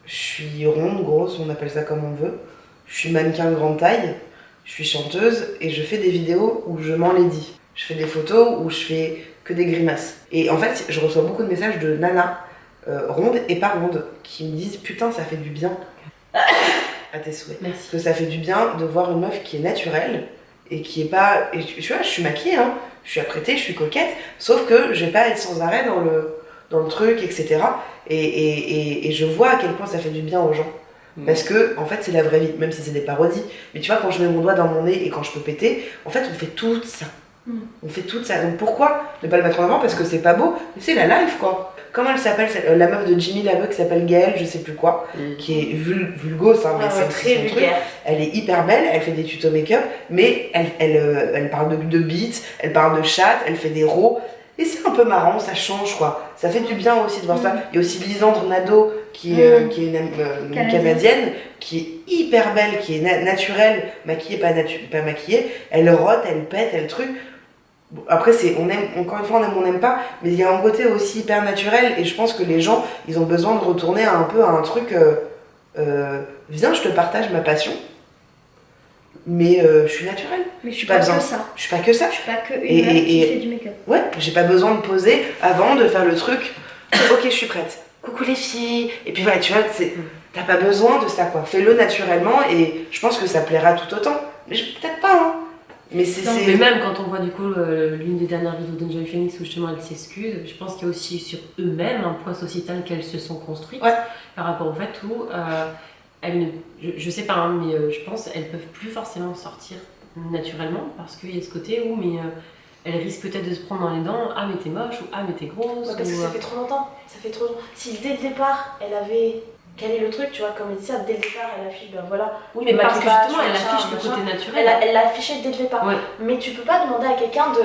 suis ronde, grosse, on appelle ça comme on veut. Je suis mannequin grande taille, je suis chanteuse et je fais des vidéos où je m'enlaidis. Je fais des photos où je fais que des grimaces. Et en fait, je reçois beaucoup de messages de nanas rondes et pas rondes qui me disent putain, ça fait du bien. À tes souhaits. Merci. Que ça fait du bien de voir une meuf qui est naturelle et qui est pas. Et tu vois, je suis maquillée, hein, je suis apprêtée, je suis coquette, sauf que je vais pas être sans arrêt dans le truc, etc. Et je vois à quel point ça fait du bien aux gens. Parce que, en fait, c'est la vraie vie, même si c'est des parodies. Mais tu vois, quand je mets mon doigt dans mon nez et quand je peux péter, en fait, on fait tout ça. On fait tout ça. Donc pourquoi ne pas le mettre en avant? Parce que c'est pas beau, mais c'est la life, quoi. Comment elle s'appelle, la meuf de Jimmy Laveu qui s'appelle Gaëlle, je sais plus quoi, qui est vulgose, hein, mais c'est très son truc. vulgaire. Elle est hyper belle, elle fait des tutos make-up, mais elle parle de beats, elle parle de chat, elle fait des raws. Et c'est un peu marrant, ça change quoi. Ça fait du bien aussi de voir ça. Il y a aussi Lisandre Nadeau qui est une Canadienne, qui est hyper belle, qui est naturelle, maquillée, pas maquillée. Elle rote, elle pète, elle truc. Bon, après, encore une fois, on n'aime pas, mais il y a un côté aussi hyper naturel et je pense que les gens, ils ont besoin de retourner un peu à un truc. Viens, je te partage ma passion. Mais je suis naturelle. Mais je suis Pas pas besoin. que ça. Je suis pas que ça. Je suis pas que une meuf qui fait du make-up. Ouais, j'ai pas besoin de poser avant de faire le truc. Ok, je suis prête. Coucou les filles. Et puis voilà, tu vois, t'as pas besoin de ça quoi. Fais-le naturellement et je pense que ça plaira tout autant. Mais peut-être pas, hein. Mais Mais même quand on voit du coup l'une des dernières vidéos d'Enjoy Phoenix où justement elle s'excuse, je pense qu'il y a aussi sur eux-mêmes un poids sociétal qu'elles se sont construites par rapport au fait où je sais pas, hein, mais je pense qu'elles peuvent plus forcément sortir naturellement parce qu'il y a ce côté où elles risquent peut-être de se prendre dans les dents, ah mais t'es moche ou ah mais t'es grosse. Ouais, parce que ça fait trop longtemps. Si dès le départ elle avait quel est le truc, tu vois, comme Laetitia, dès le départ elle affiche, ben voilà. Oui, mais parce que justement elle machin, affiche le côté machin. naturel. Elle l'affichait dès le départ. Ouais. Mais tu peux pas demander à quelqu'un de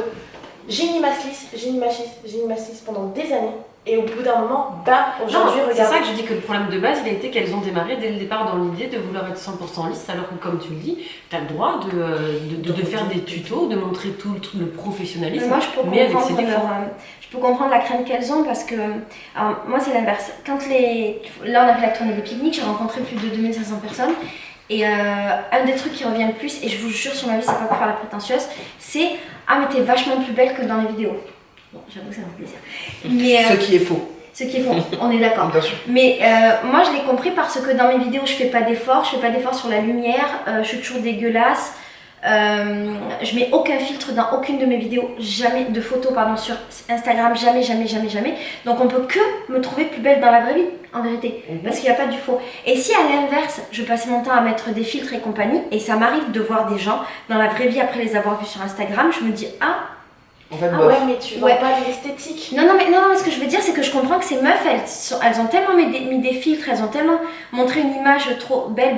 j'ai une masse lisse pendant des années et au bout d'un moment, bam, aujourd'hui, c'est regarde. ça que je dis que le problème de base, il a été qu'elles ont démarré dès le départ dans l'idée de vouloir être 100% lisse, alors que comme tu le dis, tu as le droit de faire des tutos, de montrer tout le professionnalisme, Moi, je peux mais avec ses comprendre défauts. je peux comprendre la crainte qu'elles ont parce que alors, moi c'est l'inverse. Là on a fait la tournée des pique-niques, j'ai rencontré plus de 2500 personnes et un des trucs qui revient le plus, et je vous jure sur ma vie c'est pas pour faire la prétentieuse, c'est ah mais t'es vachement plus belle que dans les vidéos. Bon, j'avoue que ça me fait plaisir. Mais, ce qui est faux. Ce qui est faux, on est d'accord. Bien sûr. Mais moi je l'ai compris parce que dans mes vidéos je fais pas d'efforts sur la lumière, je suis toujours dégueulasse. Je mets aucun filtre dans aucune de mes vidéos, jamais de photos sur Instagram, jamais. Donc on peut que me trouver plus belle dans la vraie vie, en vérité, parce qu'il n'y a pas du faux. Et si à l'inverse, je passais mon temps à mettre des filtres et compagnie, et ça m'arrive de voir des gens dans la vraie vie après les avoir vus sur Instagram, je me dis ah. En fait, Ah ouais, mais tu vois pas de l'esthétique. Non, ce que je veux dire, c'est que je comprends que ces meufs, elles ont tellement mis des filtres, elles ont tellement montré une image trop belle,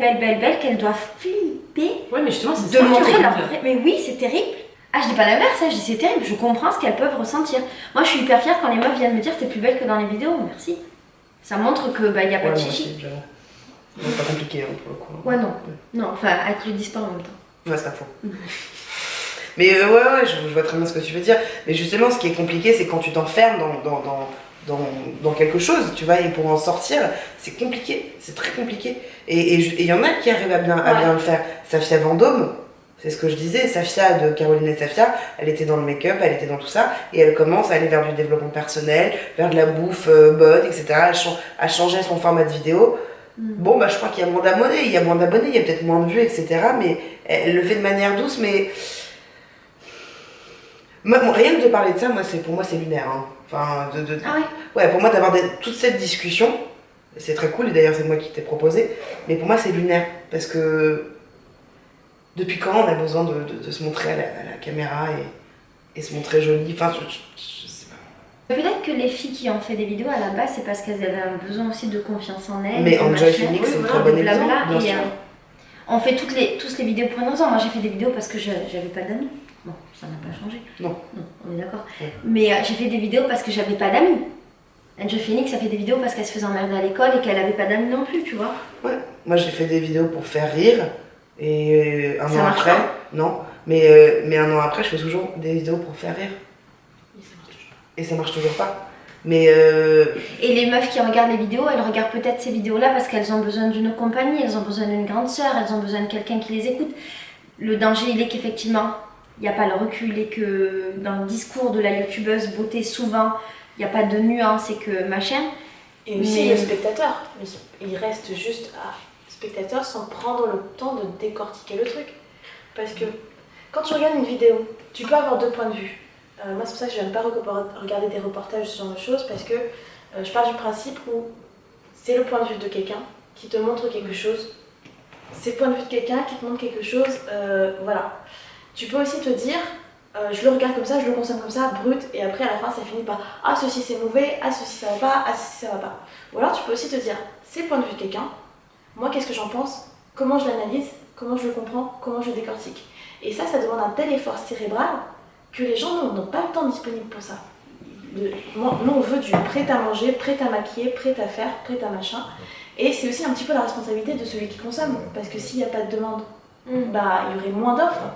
qu'elles doivent flipper Ouais, mais justement, c'est de ça montrer qui est leur horrible. vrai. Mais oui, c'est terrible. Ah, je dis pas l'inverse, je dis c'est terrible, je comprends ce qu'elles peuvent ressentir. Moi, je suis hyper fière quand les meufs viennent me dire t'es plus belle que dans les vidéos, merci. Ça montre que y a pas de chichi. C'est pas compliqué hein, pour le coup. Ouais, non, enfin, elles te le disent pas en même temps. Ouais, c'est pas faux. Mais ouais, je vois très bien ce que tu veux dire. Mais justement, ce qui est compliqué, c'est quand tu t'enfermes dans quelque chose, tu vois, et pour en sortir, c'est compliqué, c'est très compliqué. Et il y en a qui arrivent à bien le faire. Safia Vendôme, c'est ce que je disais, Safia de Caroline et Safia, elle était dans le make-up, elle était dans tout ça, et elle commence à aller vers du développement personnel, vers de la bouffe bonne, etc., à changer son format de vidéo. Bon, bah je crois qu'il y a moins d'abonnés, il y a peut-être moins de vues, etc. Mais elle le fait de manière douce, mais. Rien que de parler de ça, pour moi, c'est lunaire. Hein. Enfin, Ah ouais. Ouais, pour moi, d'avoir toute cette discussion, c'est très cool, et d'ailleurs, c'est moi qui t'ai proposé, mais pour moi, c'est lunaire. Parce que. Depuis quand on a besoin de se montrer à la caméra et se montrer jolie? Enfin, je sais pas. Peut-être que les filles qui ont fait des vidéos à la base, c'est parce qu'elles avaient un besoin aussi de confiance en elles. Mais de Enjoy machin. Phoenix, c'est une très Voilà, bonne exemple, blabla, bien et, sûr. on fait tous les vidéos pour une raison. Moi j'ai fait des vidéos parce que j'avais pas d'amis. Bon, ça n'a pas changé. Non. On est d'accord. Ouais. Mais j'ai fait des vidéos parce que j'avais pas d'amis. Enjoy Phoenix a fait des vidéos parce qu'elle se faisait emmerder à l'école et qu'elle avait pas d'amis non plus, tu vois. Ouais, moi j'ai fait des vidéos pour faire rire, et un Ça an marche après, pas. non, mais un an après, je fais toujours des vidéos pour faire rire. Et ça marche toujours pas. Mais Et les meufs qui regardent les vidéos, elles regardent peut-être ces vidéos-là parce qu'elles ont besoin d'une compagnie, elles ont besoin d'une grande sœur, elles ont besoin de quelqu'un qui les écoute. Le danger, il est qu'effectivement, il n'y a pas le recul et que dans le discours de la youtubeuse beauté, souvent, il n'y a pas de nuance et que machin. Et aussi Mais- le spectateur, il reste juste à spectateur sans prendre le temps de décortiquer le truc. Parce que quand tu regardes une vidéo, tu peux avoir deux points de vue. Moi c'est pour ça que je n'aime pas regarder des reportages sur ce genre de choses, parce que je pars du principe où c'est le point de vue de quelqu'un qui te montre quelque chose. C'est le point de vue de quelqu'un qui te montre quelque chose, voilà. Tu peux aussi te dire, je le regarde comme ça, je le consomme comme ça, brut, et après à la fin ça finit par ah ceci c'est mauvais, ah ceci ça va pas, ah ceci ça va pas. Ou alors tu peux aussi te dire, c'est le point de vue de quelqu'un, moi qu'est-ce que j'en pense, comment je l'analyse, comment je le comprends, comment je le décortique. Et ça demande un tel effort cérébral que les gens n'ont pas le temps disponible pour ça. Nous on veut du prêt à manger, prêt à maquiller, prêt à faire, prêt à machin. Et c'est aussi un petit peu la responsabilité de celui qui consomme, parce que s'il n'y a pas de demande, bah il y aurait moins d'offres.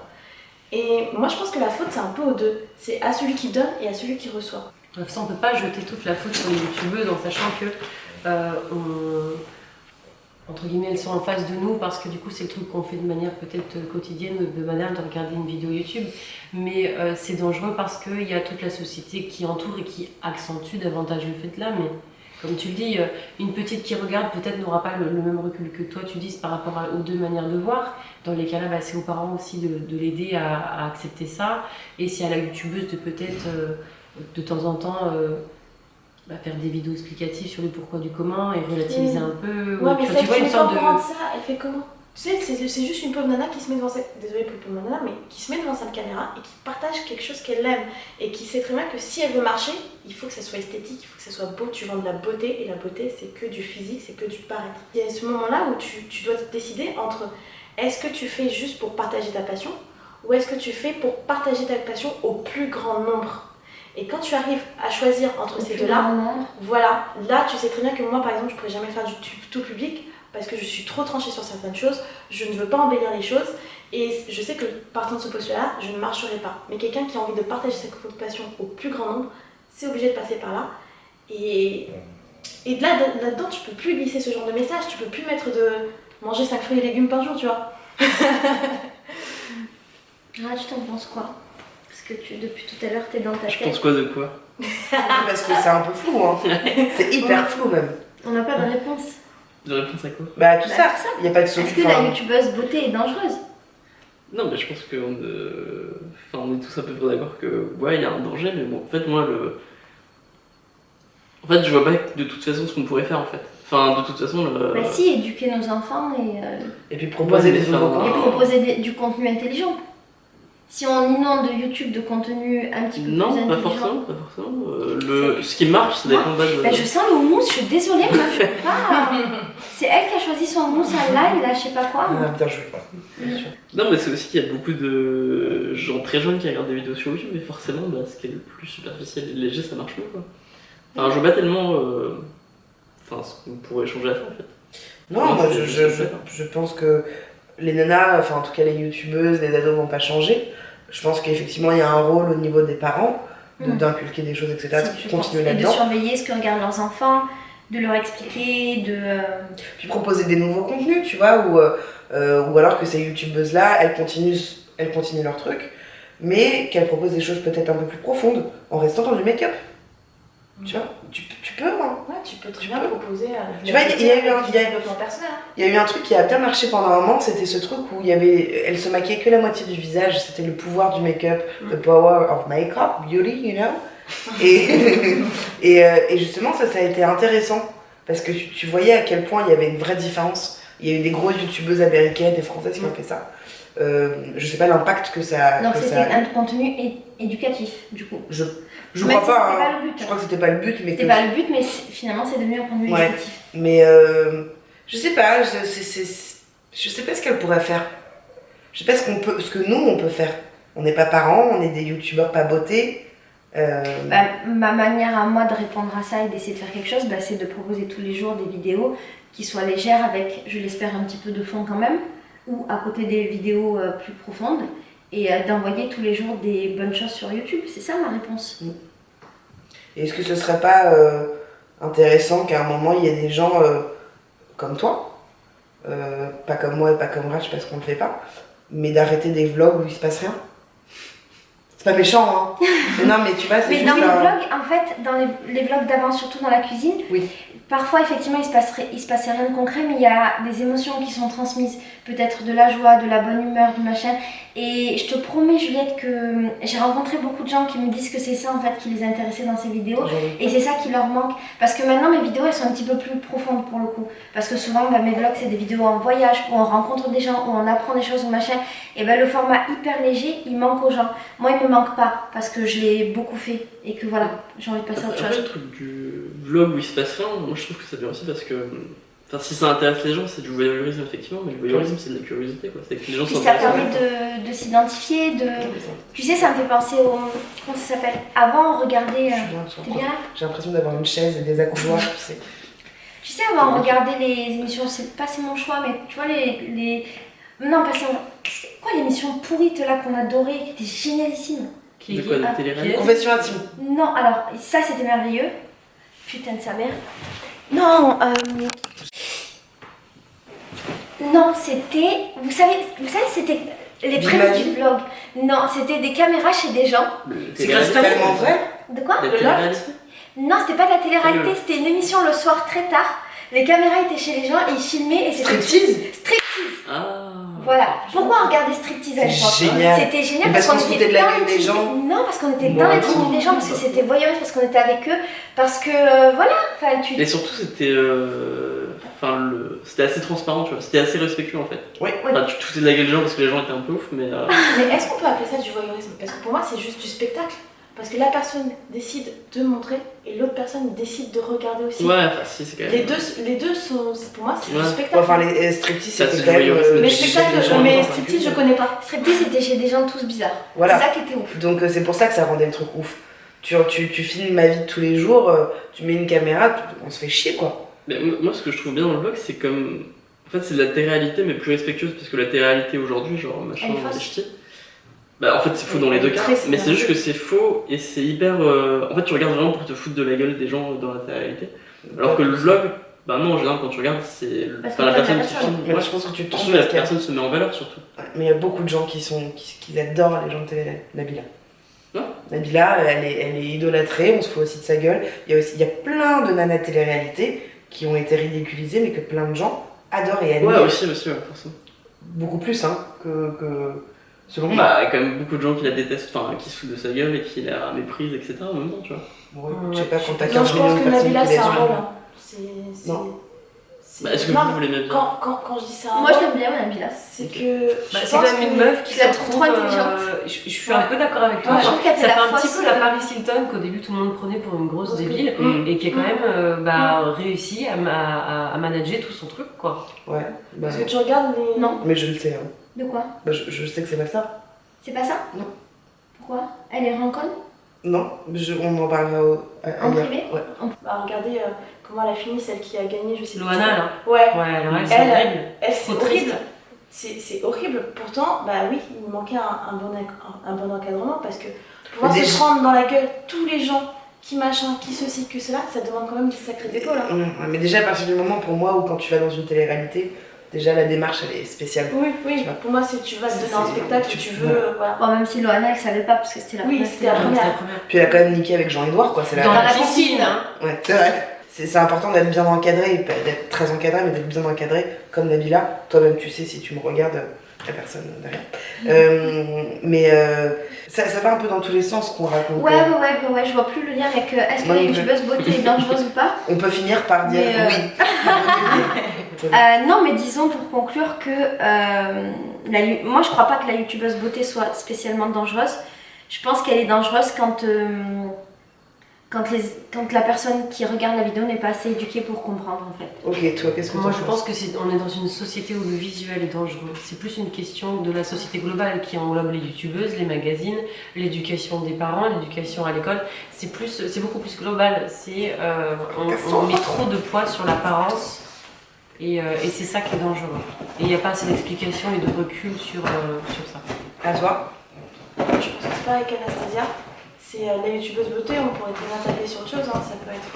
Et moi je pense que la faute c'est un peu aux deux, c'est à celui qui donne et à celui qui reçoit. De toute façon, on peut pas jeter toute la faute sur les youtubeuses en sachant que entre guillemets elles sont en face de nous parce que du coup c'est le truc qu'on fait de manière peut-être quotidienne ou de manière de regarder une vidéo YouTube, mais c'est dangereux parce qu'il y a toute la société qui entoure et qui accentue davantage le fait là. Mais comme tu le dis, une petite qui regarde peut-être n'aura pas le même recul que toi tu dis par rapport aux deux manières de voir. Dans les cas là, bah, c'est aux parents aussi de l'aider à accepter ça, et c'est à la youtubeuse de peut-être de temps en temps faire des vidéos explicatives sur le pourquoi du comment et relativiser un peu. Ouais, mais tu celle vois qui une n'est pas sorte au de. courant de ça, elle fait comment? Tu sais, c'est juste une pauvre nana qui se met devant cette... Désolée pour le pauvre nana, mais qui se met devant sa caméra et qui partage quelque chose qu'elle aime. Et qui sait très bien que si elle veut marcher, il faut que ça soit esthétique, il faut que ça soit beau. Tu vends de la beauté, et la beauté, c'est que du physique, c'est que du paraître. Il y a ce moment-là où tu dois te décider entre est-ce que tu fais juste pour partager ta passion, ou est-ce que tu fais pour partager ta passion au plus grand nombre. Et quand tu arrives à choisir entre ces deux-là, voilà, là tu sais très bien que moi par exemple je pourrais jamais faire du tout public parce que je suis trop tranchée sur certaines choses, je ne veux pas embellir les choses et je sais que partant de ce postulat, je ne marcherai pas. Mais quelqu'un qui a envie de partager sa passion au plus grand nombre, c'est obligé de passer par là. Et là-dedans tu peux plus glisser ce genre de message, tu peux plus mettre de manger 5 fruits et légumes par jour, tu vois. Ah, tu t'en penses quoi? Parce que depuis tout à l'heure t'es dans ta Je tête. pense quoi de quoi? parce que c'est un peu flou, hein. C'est hyper flou même. On n'a pas de réponse. De réponse à quoi? Bah tout Bah, ça, tout ça. il n'y a pas de Est-ce solution. que la youtubeuse beauté est dangereuse? Non, mais je pense qu'on on est tous à peu près d'accord que ouais, il y a un danger, mais bon, en fait, moi, en fait, je vois pas de toute façon ce qu'on pourrait faire en fait. Enfin, de toute façon, Bah si, éduquer nos enfants Et puis proposer Ouais, des mais nouveaux enfin, et contenus. proposer du contenu intelligent. Si on inonde YouTube de contenu un petit peu plus non, intelligent... pas forcément, pas forcément. Ce qui marche, ça dépend pas de. Bah, je sens le mousse, je suis désolée, meuf, je peux pas... C'est elle qui a choisi son mousse à l'ail, là, je sais pas quoi. Ah, bien joué. Bien sûr. Non, mais c'est aussi qu'il y a beaucoup de gens très jeunes qui regardent des vidéos sur YouTube, et forcément, bah, ce qui est le plus superficiel et léger, ça marche mieux, quoi. Enfin, je vois pas tellement ce qu'on pourrait changer à ça, en fait. Non, Ouais, moi c'est- je pense que les nanas, enfin en tout cas les youtubeuses, les ados vont pas changer. Je pense qu'effectivement il y a un rôle au niveau des parents d'inculquer des choses, etc. Je de pense. continuer Et de là-dedans. surveiller ce que regardent leurs enfants, de leur expliquer, de... Puis proposer des nouveaux contenus, tu vois, ou alors que ces youtubeuses-là, elles continuent leur truc, mais qu'elles proposent des choses peut-être un peu plus profondes, en restant dans du make-up. Tu vois, tu peux, hein. Ouais, tu peux très bien proposer Tu vois, il y a eu un développement personnel. Il y a eu un truc qui a bien marché pendant un moment, c'était ce truc où elle se maquillait que la moitié du visage, c'était le pouvoir du make-up, the power of make-up, beauty, you know. Et justement, ça a été intéressant, parce que tu voyais à quel point il y avait une vraie différence. Il y a eu des grosses youtubeuses américaines, des françaises qui ont fait ça. Je sais pas l'impact que ça a. Donc c'était un contenu éducatif, du coup. Je Même crois si pas, c'était hein. pas le but. Je crois que c'était pas le but, mais C'était pas le but, mais finalement c'est devenu un contenu Ouais. éducatif. Mais je sais pas, je sais pas ce qu'elle pourrait faire. Je sais pas ce que nous on peut faire. On n'est pas parents, on est des youtubeurs pas beauté. Ma manière à moi de répondre à ça et d'essayer de faire quelque chose, c'est de proposer tous les jours des vidéos qui soient légères avec, je l'espère, un petit peu de fond quand même, ou à côté des vidéos plus profondes, et d'envoyer tous les jours des bonnes choses sur YouTube. C'est ça ma réponse. Et est-ce que ce serait pas intéressant qu'à un moment il y ait des gens comme toi, pas comme moi et pas comme Rach parce qu'on le fait pas, mais d'arrêter des vlogs où il se passe rien? C'est pas méchant, hein. Mais non, mais tu vois, c'est Mais juste dans les vlogs, en fait, dans les vlogs d'avant, surtout dans la cuisine, Oui. parfois effectivement il se passait rien de concret, mais il y a des émotions qui sont transmises, peut-être de la joie, de la bonne humeur, du machin. Et je te promets, Juliette, que j'ai rencontré beaucoup de gens qui me disent que c'est ça en fait qui les intéressait dans ces vidéos. Et c'est ça qui leur manque. Parce que maintenant mes vidéos elles sont un petit peu plus profondes pour le coup. Parce que souvent mes vlogs c'est des vidéos en voyage, où on rencontre des gens, où on apprend des choses ou machin. Et le format hyper léger il manque aux gens. Moi il me manque pas parce que je l'ai beaucoup fait. Et que voilà, j'ai envie de passer à autre Après, chose. le truc du vlog où il se passe rien, moi je trouve que ça vient aussi parce que. Enfin, si ça intéresse les gens, c'est du voyeurisme effectivement, mais le voyeurisme c'est de la curiosité quoi. C'est que les gens Puis sont ça intéressés. permet de s'identifier, de... Tu sais, ça me fait penser au... Comment ça s'appelle? Avant, on regardait... T'es bien là? J'ai l'impression d'avoir une chaise et des accoudoirs, tu sais. Tu sais, avant, on regardait les émissions, c'est pas c'est mon choix, mais tu vois, Non, pas c'est mon... C'est quoi l'émission pourrite là qu'on adorait, qui était génialissime? De quoi, de télé-réalité? Confession intime. Non, alors, ça c'était merveilleux. Putain de sa mère. Non, Non, c'était... Vous savez, c'était les Dis prémices ma du vie. vlog. Non, c'était des caméras chez des gens. C'est tellement vrai. De quoi? La télé-réalité? Non, c'était pas de la télé-réalité, c'était une émission le soir très tard. Les caméras étaient chez les gens et ils filmaient et c'était... Striptease. Ah. Voilà. Pourquoi on regardait Striptease à l'époque? C'est génial. C'était génial Mais parce parce qu'on qu'on se était foutait de la dans gueule des l'intimité. gens. Non, parce qu'on était Bon, dans non. l'intimité des gens, parce que c'était voyeuriste, parce qu'on était avec eux, parce que voilà, enfin tu... Et surtout c'était. C'était assez transparent, tu vois. C'était assez respectueux en fait. Oui. Enfin, tu te foutais de la gueule des gens parce que les gens étaient un peu ouf, mais. Mais est-ce qu'on peut appeler ça du voyeurisme? Parce que pour moi, c'est juste du spectacle. Parce que la personne décide de montrer et l'autre personne décide de regarder aussi. Ouais, enfin si, c'est quand même. Les deux sont, pour moi, c'est Ouais. du spectacle. Enfin, les striptease, Ça, c'était c'est quand du même. voyeurisme. Mais chez spectacle, des gens mais en striptease, je particulier. connais pas. Striptease, c'était chez des gens tous bizarres. Voilà. C'est ça qui était ouf. Donc c'est pour ça que ça rendait le truc ouf. Tu filmes ma vie de tous les jours, tu mets une caméra, on se fait chier quoi. Mais moi, ce que je trouve bien dans le vlog, c'est comme. En fait, c'est de la télé-réalité, mais plus respectueuse, parce que la télé-réalité aujourd'hui, genre machin, Elle est fausse. les ch'tis, en fait, c'est faux dans les deux cas, Très mais c'est scénarisé. juste que c'est faux et c'est hyper. En fait, tu regardes vraiment pour te foutre de la gueule des gens dans la télé-réalité. Alors que le vlog, non, en général, quand tu regardes, c'est Parce que la t'as personne la qui personne. filme. Mais Ouais, je pense que tu te surtout trompes. la parce qu'il y a- personne se met en valeur, surtout. Mais il y a beaucoup de gens qui adorent les gens de télé. Nabila. Ouais. Nabila, elle est idolâtrée, on se fout aussi de sa gueule. Il y a plein de nanas de télé-réalité qui ont été ridiculisées, mais que plein de gens adorent et admirent. Ouais, aussi, ouais, forcément. Beaucoup plus, hein, que selon moi. Bah, il y a quand même beaucoup de gens qui la détestent, enfin, qui se foutent de sa gueule et qui la méprisent, etc. en même temps, tu vois. Bon, écoute, je sais pas, quand t'as Non, 15 je millions pense de que personnes Nabila, qui c'est la un suivent. rôle. Hein. Non. Est-ce que Non, vous voulez bien quand je dis ça, Moi je l'aime bien, Madame Pilas. c'est que. Bah, je c'est pense quand même une que- meuf qui je la se trouve trouve. trop intelligente. Je suis un peu d'accord avec toi. Ouais, je trouve qu'elle Ça fait fait la un petit fausse, peu la Paris Hilton qu'au début tout le monde prenait pour une grosse débile et qui a quand même réussi à manager tout son truc quoi. Ouais, bah, Parce que tu regardes les. Non. mais je le sais. Hein. De quoi? Bah, je sais que c'est pas ça. C'est pas ça? Non. Pourquoi? Elle est rencontre? Non, on en parlera En ailleurs. privé? Ouais. Bah, regardez comment elle a fini, celle qui a gagné, je sais Loana, plus. là. Ouais. Ouais, alors elle, c'est Elle- horrible. Elle, c'est Trop triste. horrible. C'est horrible. Pourtant, bah oui, il manquait un bon encadrement parce que pouvoir Mais se déjà- prendre dans la gueule tous les gens qui machin, qui ceci, que cela, ça demande quand même des sacrées épaules. Hein. Ouais, mais déjà, à partir du moment pour moi où quand tu vas dans une télé-réalité, déjà la démarche elle est spéciale. Oui, Tu oui. vois. Pour moi, si tu vas te donner un C'est- spectacle, tu- tu veux. Voilà. Bon, même si Loana elle savait pas parce que c'était la Oui, première c'était la fois. première. Puis elle a quand même niqué avec Jean-Edouard quoi. C'est Dans la la piscine, piscine. hein. Ouais, c'est vrai. C'est important d'être bien encadré, pas d'être très encadré, mais d'être bien encadré, comme Nabila. Toi-même, tu sais, si tu me regardes, la personne derrière. Ça va un peu dans tous les sens qu'on raconte. Ouais, je vois plus le lien avec est-ce que Moi la non plus. youtubeuse beauté est dangereuse ou pas. On peut finir par dire Mais, oui. Non, mais disons pour conclure que moi je crois pas que la youtubeuse beauté soit spécialement dangereuse. Je pense qu'elle est dangereuse quand la personne qui regarde la vidéo n'est pas assez éduquée pour comprendre en fait. Ok, toi, qu'est-ce que Moi, t'en je penses pense que on est dans une société où le visuel est dangereux. C'est plus une question de la société globale qui englobe les youtubeuses, les magazines, l'éducation des parents, l'éducation à l'école. C'est beaucoup plus global. On met trop de poids sur l'apparence et c'est ça qui est dangereux. Et il n'y a pas assez d'explications et de recul sur ça. À toi. Je pense que c'est pas avec Anastasia. C'est la youtubeuse beauté, on pourrait très bien taper sur autre chose. Hein. Ça peut être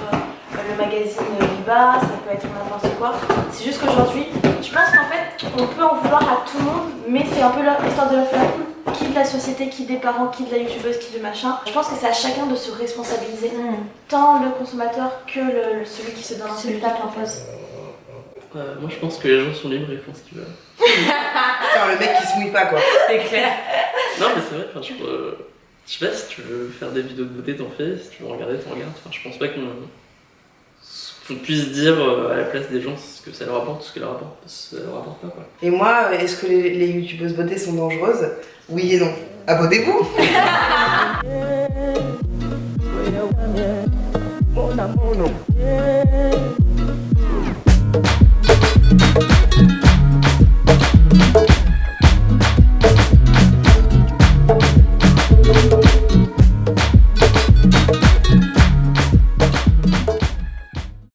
le magazine Viva, ça peut être n'importe quoi. C'est juste qu'aujourd'hui, je pense qu'en fait, on peut en vouloir à tout le monde, mais c'est un peu l'histoire de la famille. Qui de la société, qui des parents, qui de la youtubeuse, qui du machin. Je pense que c'est à chacun de se responsabiliser. Tant le consommateur que celui qui se donne un spectacle en face. Moi je pense que les gens sont libres et font ce qu'ils veulent. Putain, le mec qui se mouille pas quoi. C'est clair. Non mais c'est vrai, enfin, je sais pas, si tu veux faire des vidéos de beauté t'en fais, si tu veux regarder t'en regardes. Enfin, je pense pas qu'on puisse dire à la place des gens ce que ça leur apporte, ce que leur apporte, parce que ça leur apporte pas quoi. Et moi, est-ce que les youtubeuses beauté sont dangereuses? Oui et non. Abonnez-vous. Mon amour,